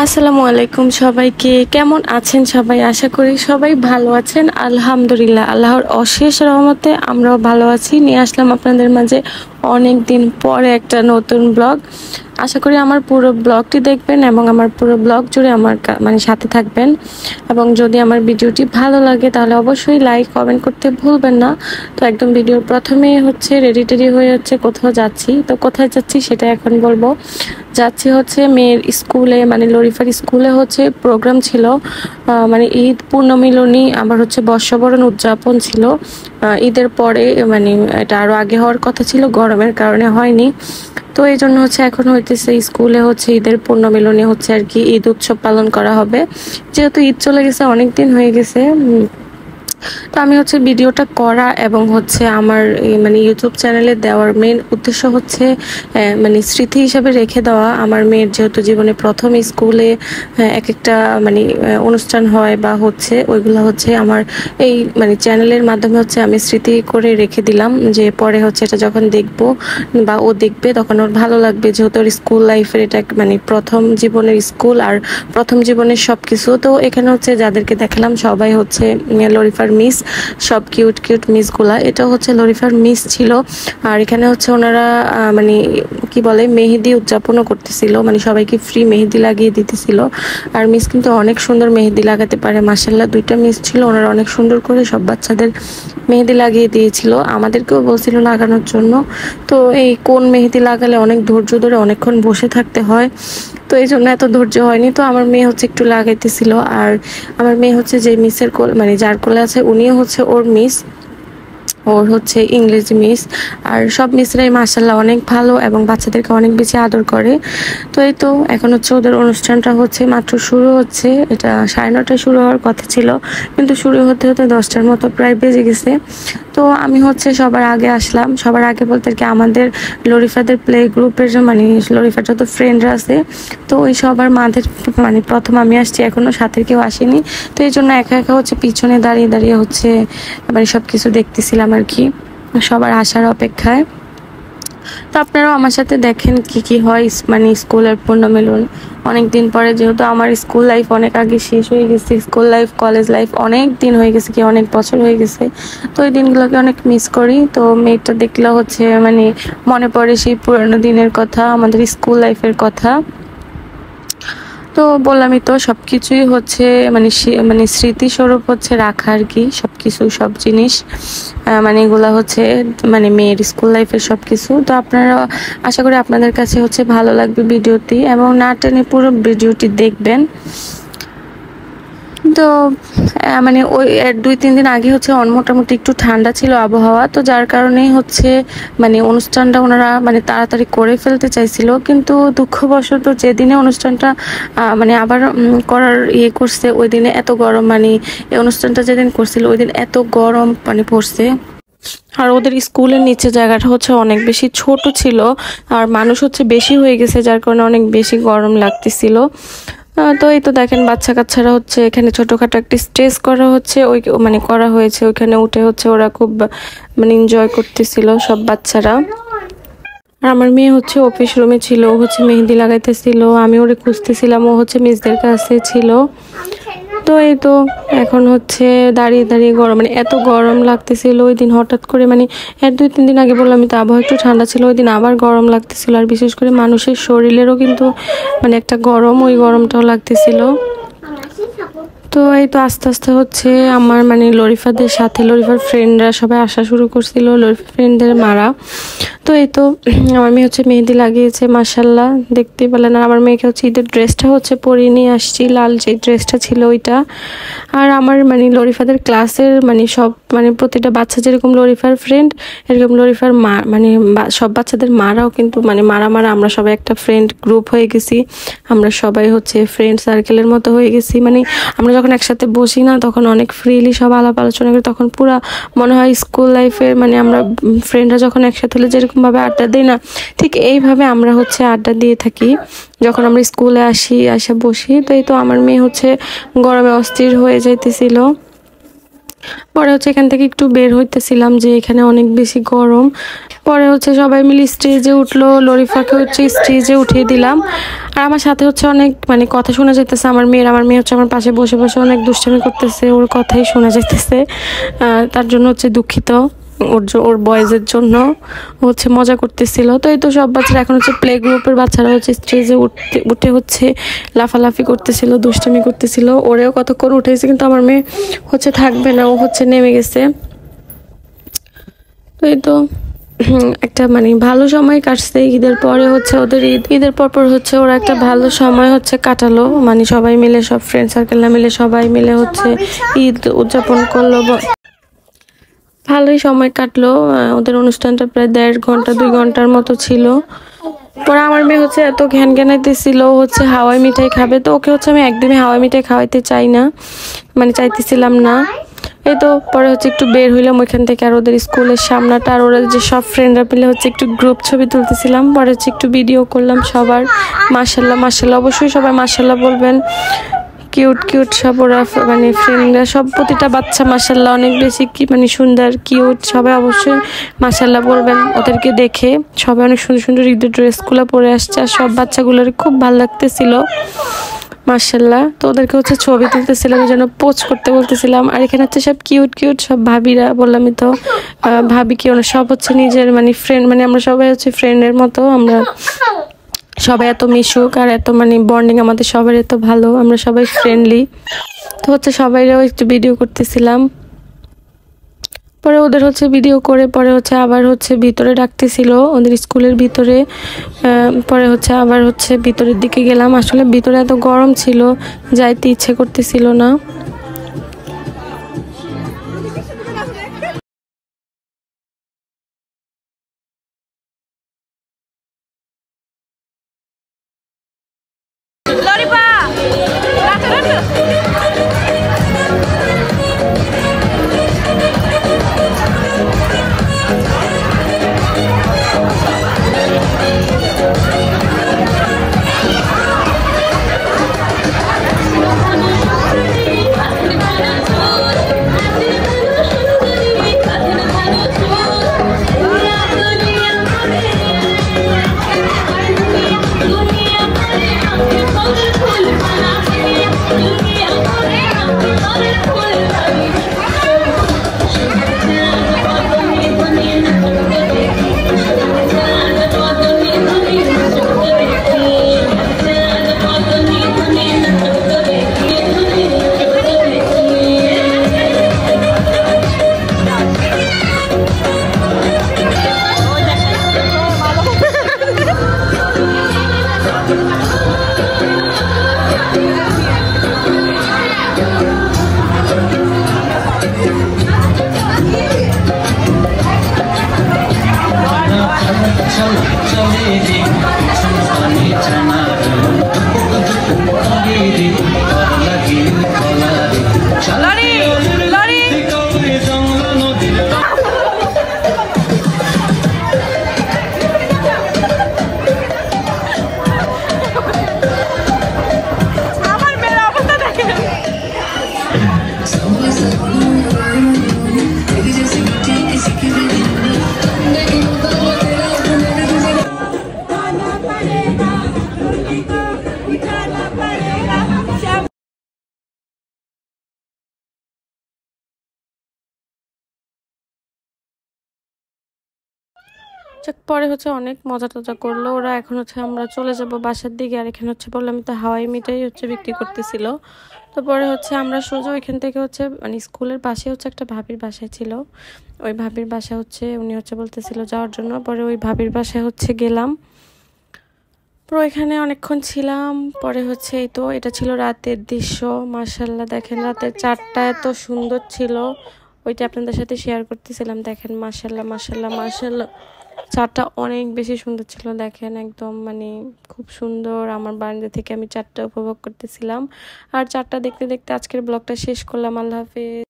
আসসালামু আলাইকুম সবাইকে। কেমন আছেন সবাই? আশা করি সবাই ভালো আছেন। আলহামদুলিল্লাহ, আল্লাহর অশেষ রহমতে আমরাও ভালো আছি। নিয়ে আসলাম আপনাদের মাঝে অনেক দিন পরে একটা নতুন ব্লগ। আশা করি আমার পুরো ব্লগটি দেখবেন এবং আমার পুরো ব্লগ জুড়ে আমার সাথে থাকবেন। এবং যদি আমার ভিডিওটি ভালো লাগে তাহলে অবশ্যই লাইক কমেন্ট করতে ভুলবেন না। তো একদম ভিডিওর প্রথমেই হচ্ছে রেডি হয়ে হচ্ছে কোথাও যাচ্ছি। তো কোথায় যাচ্ছি সেটা এখন বলবো। যাচ্ছি হচ্ছে মেয়ের স্কুলে, লরিফার স্কুলে হচ্ছে প্রোগ্রাম ছিল, ঈদ পূর্ণমিলনী, আবার হচ্ছে বর্ষবরণ উদযাপন ছিল। ঈদের পরে এটা আরো আগে হওয়ার কথা ছিল, গরমের কারণে হয়নি। তো এই জন্য হচ্ছে এখন হইতেছে স্কুলে হচ্ছে ঈদের পূর্ণমিলনী হচ্ছে আর কি, ঈদ উৎসব পালন করা হবে। যেহেতু ঈদ চলে গেছে, অনেক দিন হয়ে গেছে। তো আমি হচ্ছে ভিডিওটা করা এবং হচ্ছে আমার ইউটিউব চ্যানেলে দেওয়ার মেন উদ্দেশ্য হচ্ছে স্মৃতি হিসাবে রেখে দেওয়া। আমার মেয়ের যেহেতু জীবনে প্রথম স্কুলে এক একটা অনুষ্ঠান হয় বা হচ্ছে ওইগুলো হচ্ছে আমার এই চ্যানেলের মাধ্যমে হচ্ছে আমি স্মৃতি করে রেখে দিলাম, যে পরে হচ্ছে এটা যখন দেখবো বা ও দেখবে তখন ওর ভালো লাগবে, যেহেতু ওর স্কুল লাইফের এটা প্রথম জীবনের স্কুল আর প্রথম জীবনের সবকিছু। তো এখানে হচ্ছে যাদেরকে দেখালাম সবাই হচ্ছে লরিফার মিস, সব কিউট মিসগুলা। এটা হচ্ছে লরিফার মিস ছিল। আর এখানে হচ্ছে ওনারা কি বলে মেহেদি উদযাপনও করতেছিল, সবাইকে ফ্রি মেহেদি লাগিয়ে দিতেছিল। আর মিস কিন্তু অনেক সুন্দর মেহেদি লাগাতে পারে, মাশাআল্লাহ। দুইটা মিস ছিল, ওনারা অনেক সুন্দর করে সব বাচ্চাদের মেহেদি লাগিয়ে দিয়েছিল, আমাদেরকেও বলছিল লাগানোর জন্য। তো এই কোন মেহেদি লাগালে অনেক ধৈর্য ধরে অনেকক্ষণ বসে থাকতে হয়, তো এই জন্য এত ধৈর্য হয়নি। তো আমার মেয়ে হচ্ছে একটু লাগাইতেছিল। আর আমার মেয়ে হচ্ছে যে মিসের যার কোলে আছে উনিও হচ্ছে ওর মিস, ওর হচ্ছে ইংরেজি মিস। আর সব মিসরাই মাশাআল্লাহ অনেক ভালো এবং বাচ্চাদেরকে অনেক বেশি আদর করে। তো এই তো এখন হচ্ছে ওদের অনুষ্ঠানটা হচ্ছে মাত্র শুরু হচ্ছে। এটা 9:30টায় শুরু হওয়ার কথা ছিল, কিন্তু শুরু হতে হতে 10টার মতো প্রায় বেজে গেছে। তো আমি হচ্ছে সবার আগে আসলাম, সবার আগে বলতে কি আমাদের লরিফাদের প্লে গ্রুপের লরিফার যত ফ্রেন্ডরা আছে, তো ওই সবার মাঝে প্রথম আমি আসছি, এখনো সাথে কেউ আসেনি। তো এই জন্য একা একা হচ্ছে পিছনে দাঁড়িয়ে হচ্ছে সবকিছু দেখতেছিলাম আর কি, সবার আসার অপেক্ষায়। তো আপনারাও আমার সাথে দেখেন কি হয় স্কুলের পূর্ণমিলন। অনেকদিন পরে, যেহেতু আমার স্কুল লাইফ অনেক আগে শেষ হয়ে গেছে, স্কুল লাইফ কলেজ লাইফ অনেক দিন হয়ে গেছে, কি অনেক বছর হয়ে গেছে। তো ওই দিনগুলোকে অনেক মিস করি। তো মেয়েটা দেখলে হচ্ছে মনে পড়ে সেই পুরোনো দিনের কথা, আমাদের স্কুল লাইফের কথা। তো বললামই তো সবকিছুই হচ্ছে স্মৃতিস্বরূপ হচ্ছে রাখা আর কি, সবকিছু সব জিনিস এগুলা হচ্ছে মেয়ের স্কুল লাইফের সবকিছু। তো আপনারা, আশা করি আপনাদের কাছে হচ্ছে ভালো লাগবে ভিডিওটি এবং না টেনে পুরো ভিডিওটি দেখবেন। তো ওই 2-3 দিন আগে হচ্ছে মোটামুটি একটু ঠান্ডা ছিল আবহাওয়া, তো যার কারণেই হচ্ছে অনুষ্ঠানটা ওনারা তাড়াতাড়ি করে ফেলতে চাইছিল। কিন্তু দুঃখবশত যেদিনে অনুষ্ঠানটা আবার করার করছে, ওই দিনে এত গরম, এই অনুষ্ঠানটা যেদিন করছিল ওই দিন এত গরম পড়ছে। আর ওদের স্কুলের নিচে জায়গাটা হচ্ছে অনেক বেশি ছোট ছিল, আর মানুষ হচ্ছে বেশি হয়ে গেছে, যার কারণে অনেক বেশি গরম লাগতেছিল। তো এই তো দেখেন বাচ্চা কাচ্চারা হচ্ছে এখানে ছোটখাটো একটি স্টেজ করা হচ্ছে, ওই করা হয়েছে, ওইখানে উঠে হচ্ছে ওরা খুব এনজয় করতেছিল সব বাচ্চারা। আর আমার মেয়ে হচ্ছে অফিস রুমে ছিল, ও হচ্ছে মেহেদি লাগাইতেছিল, আমি ওরে খুঁজতেছিলাম, ও হচ্ছে মিসদের কাছে ছিল। তো এই তো এখন হচ্ছে দাঁড়িয়ে গরম, এত গরম লাগতেছিল ওই দিন হঠাৎ করে, 2-3 দিন আগে বললাম তো আবহাওয়া একটু ঠান্ডা ছিল, ওই দিন আবার গরম লাগতেছিল। আর বিশেষ করে মানুষের শরীরেরও কিন্তু একটা গরম, ওই গরমটাও লাগতেছিল। তো এই তো আস্তে আস্তে হচ্ছে আমার লরিফাদের সাথে লরিফার ফ্রেন্ডরা সবাই আসা শুরু করছিল, লরিফার ফ্রেন্ডদের মারা। তো এই তো আমার মেয়ে হচ্ছে মেহেদি লাগিয়েছে, মাশাআল্লাহ দেখতে পেলেন। আর আমার মেয়েকে হচ্ছে ঈদের ড্রেসটা হচ্ছে পরিয়ে নিয়ে আসছি, লাল যে ড্রেসটা ছিল ওইটা। আর আমার লরিফাদের ক্লাসের সব প্রতিটা বাচ্চা যেরকম লরিফার ফ্রেন্ড, এরকম লরিফার মা সব বাচ্চাদের মারাও কিন্তু মারা আমরা সবাই একটা ফ্রেন্ড গ্রুপ হয়ে গেছি, আমরা সবাই হচ্ছে ফ্রেন্ড সার্কেলের মতো হয়ে গেছি। আমরা যখন একসাথে বসি না, তখন অনেক ফ্রিলি সব আলাপ আলোচনা করি, তখন পুরা মনে হয় স্কুল লাইফের আমরা ফ্রেন্ডরা যখন একসাথে হলে যেরকম ভাবে আড্ডা দিই না, ঠিক এইভাবে আমরা হচ্ছে আড্ডা দিয়ে থাকি যখন আমরা স্কুলে আসে বসি। তো এই তো আমার মেয়ে হচ্ছে গরমে অস্থির হয়ে যাইতেছিল। পরে হচ্ছে এখান থেকে একটু বের হইতেছিলাম যে এখানে অনেক বেশি গরম। পরে হচ্ছে সবাই মিলে স্টেজে উঠলো, লরিফাকে হচ্ছে স্টেজে উঠিয়ে দিলাম। আর আমার সাথে হচ্ছে অনেক মানে কথা শোনা যাইতেছে। আমার মেয়ে হচ্ছে আমার পাশে বসে বসে অনেক দুষ্টামি করতেছে, ওর কথাই শোনা যাইতেছে। তার জন্য হচ্ছে দুঃখিত, ওর বয়েজের জন্য। ও হচ্ছে মজা করতেছিল। তো এই তো সব বাচ্চারা এখন হচ্ছে প্লে গ্রুপের বাচ্চারা হচ্ছে স্টেজে উঠে হচ্ছে লাফালাফি করতেছিল, দুষ্টামি করতেছিল। ওরেও কতক্ষণ উঠেছে, কিন্তু আমার মেয়ে হচ্ছে থাকবে না, ও হচ্ছে নেমে গেছে। তো এই তো একটা মানে ভালো সময় কাটছে। ঈদের পরে হচ্ছে ওদের ঈদের পর হচ্ছে ওরা একটা ভালো সময় হচ্ছে কাটালো, মানে সবাই মিলে, সব ফ্রেন্ড সার্কেল মিলে সবাই মিলে হচ্ছে ঈদ উদযাপন করলো। ভালোই সময় কাটলো। ওদের অনুষ্ঠানটা প্রায় 1.5 ঘন্টা 2 ঘন্টার মতো ছিল। পরে আমার মেয়ে হচ্ছে এত ঘ্যান ঘ্যানাইতেছিল, হচ্ছে হাওয়াই মিঠাই খাবে। তো ওকে হচ্ছে আমি একদমই হাওয়াই মিঠাই খাওয়াইতে চাই না, মানে চাইতেছিলাম না। এই তো পরে হচ্ছে একটু বের হইলাম ওইখান থেকে, আর ওদের স্কুলের সামনাটা, আর ওরা যে সব ফ্রেন্ডরা মিলে হচ্ছে একটু গ্রুপ ছবি তুলতেছিলাম। পরে হচ্ছে একটু ভিডিও করলাম সবার। মাশাল্লাহ মাশাল্লাহ, অবশ্যই সবাই মাশাল্লাহ বলবেন। কিউট কিউট সব ওরা, মানে ফ্রেন্ডরা সব, প্রতিটা বাচ্চা মাশাল্লাহ অনেক বেশি কি মানে সুন্দর কিউট। সবাই অবশ্যই মাশাল্লাহ বলবেন ওদেরকে দেখে। সবাই অনেক সুন্দর সুন্দর ঈদের ড্রেসগুলো পরে আসছে, আর সব বাচ্চাগুলোর খুব ভালো লাগতেছিল মাশাল্লাহ। তো ওদেরকে হচ্ছে ছবি তুলতেছিলাম, এই জন্য পোজ করতে বলতেছিলাম। আর এখানে হচ্ছে সব কিউট কিউট সব ভাবিরা, বললামই তো ভাবি কি ওরা সব হচ্ছে নিজের মানে ফ্রেন্ড, মানে আমরা সবাই হচ্ছে ফ্রেন্ডের মতো। আমরা সবাই এত মিশুক আর এত মানে বন্ডিং আমাদের সবার এত ভালো, আমরা সবাই ফ্রেন্ডলি। তো হচ্ছে সবাইরাও একটু ভিডিও করতেছিলাম। পরে ওদের হচ্ছে ভিডিও করে পরে হচ্ছে আবার হচ্ছে ভিতরে ডাকতেছিল, ওদের স্কুলের ভিতরে। পরে হচ্ছে আবার হচ্ছে ভিতরের দিকে গেলাম। আসলে ভিতরে এত গরম ছিল, যাইতে ইচ্ছে করতেছিল না। পরে হচ্ছে অনেক মজা টজা করলো ওরা। এখন হচ্ছে আমরা চলে যাব বাসার দিকে। আর এখানে হচ্ছে বললাম তো হাওয়াই মিঠাই হচ্ছে বিক্রি করতেছিল। তো পরে হচ্ছে আমরা সোজা এখান থেকে হচ্ছে মানে স্কুলের পাশে হচ্ছে একটা ভাবির বাসায় ছিল, ওই ভাবির বাসা হচ্ছে উনি হচ্ছে বলতেছিল যাওয়ার জন্য। পরে ওই ভাবির বাসায় হচ্ছে গেলাম, পুরো এখানে অনেকক্ষণ ছিলাম। পরে হচ্ছে এই তো এটা ছিল রাতের দৃশ্য। মাশাল্লাহ দেখেন রাতের 4টা এত সুন্দর ছিল, ওইটা আপনাদের সাথে শেয়ার করতেছিলাম। দেখেন মাশাল্লাহ মাশাল্লাহ মাশাল্লাহ, 4টা অনেক বেশি সুন্দর ছিল। দেখেন একদম মানে খুব সুন্দর। আমার বারান্দা থেকে আমি 4টা উপভোগ করতেছিলাম। আর 4টা দেখতে দেখতে আজকের ব্লগটা শেষ করলাম। আল্লাহ হাফেজ।